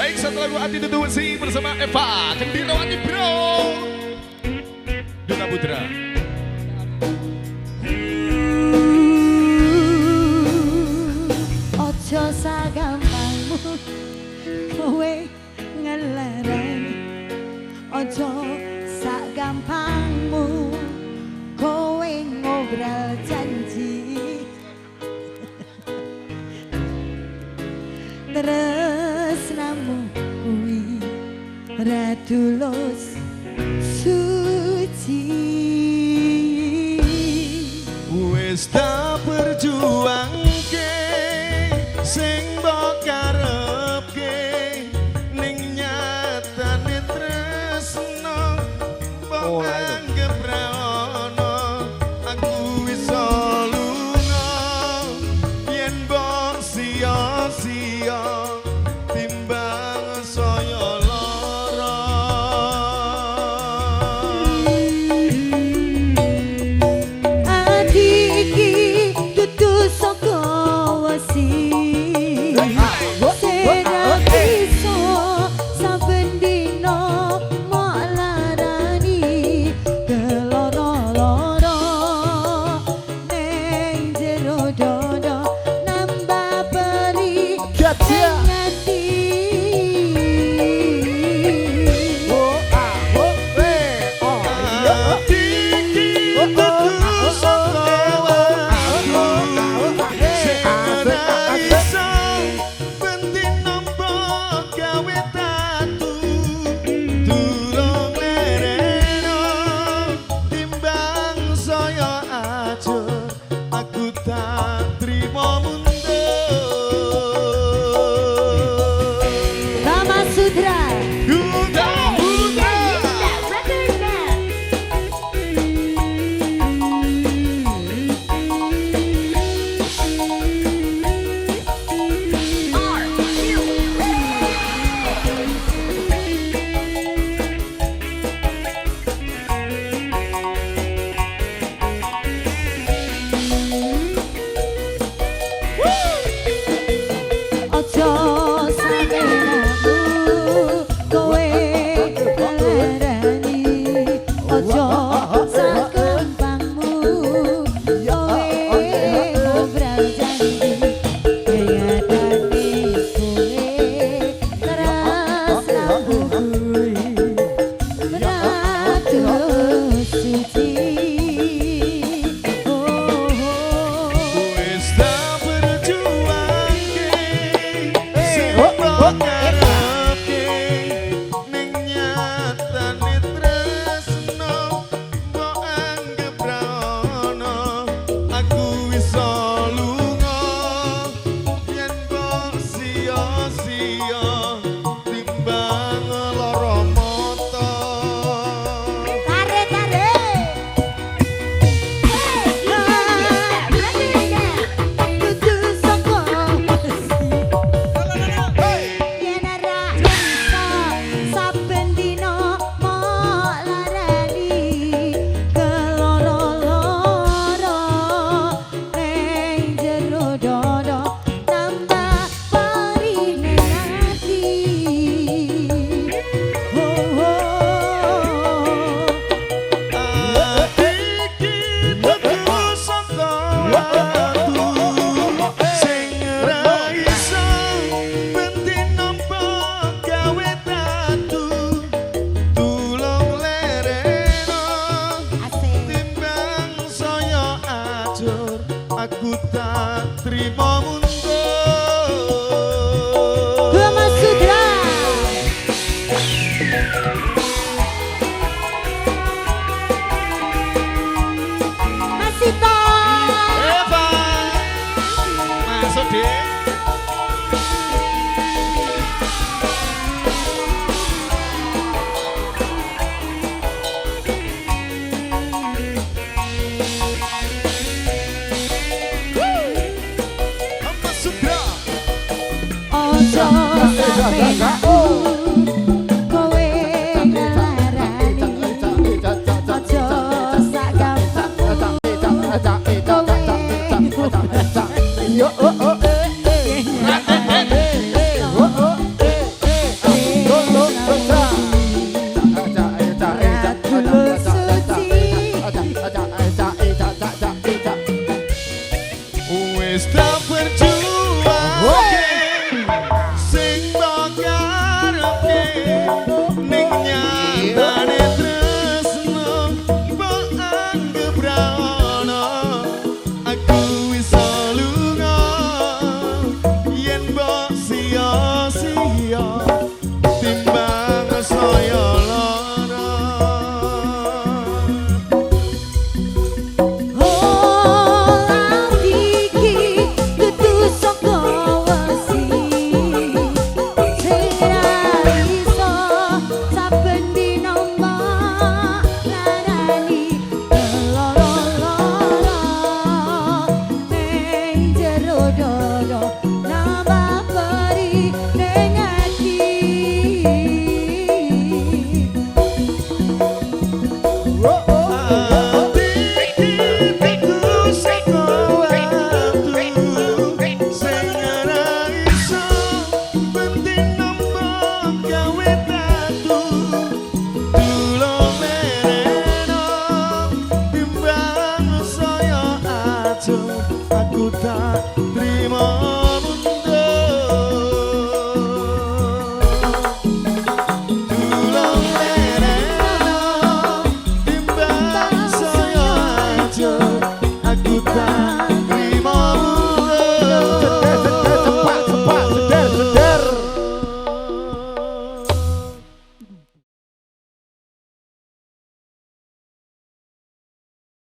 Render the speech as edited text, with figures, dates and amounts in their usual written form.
Baik, satu lagu Ati Dudu Wesi bersama Eva Kendirawati Bro Duta Putra. Ojo sagampangmu kowe ngelereni, ojo sagampangmu kowe ngobrol janji. Tresnamu kuwi radulus suci. Wis tak perjuangke sing mbok karepke, ning nyatane tresno mbok anggap ra ono. Aku wis lunga yen mbok sia-sia timbang saya lara. Ati iki dudu saka wesi, sira bisa saben dina mok larani keloro-loro ning jero dodo nambah beri ngati. Aku tak terima mundur. Rama Sutra Duta Putra. ojo sabenamu kowe ngelereni, ojo sagampangmu kowe ngobrol janji. Kayakane kowe tresnamu kuwi radulus suci. Wis tak perjuangke sing mbok karepke, ning nyatane tresno mbok anggap ra ono. Aku wis lunga yen mbok sia-sia timbang lara mata. Aku tak terima mundur. Rama Sutra Masito Eva masuk deh. ojo sabenamu kowe ngelereni, ojo sagampangmu kowe aku tak terima mundur. Tulung lereno timbang saya aja, aku tak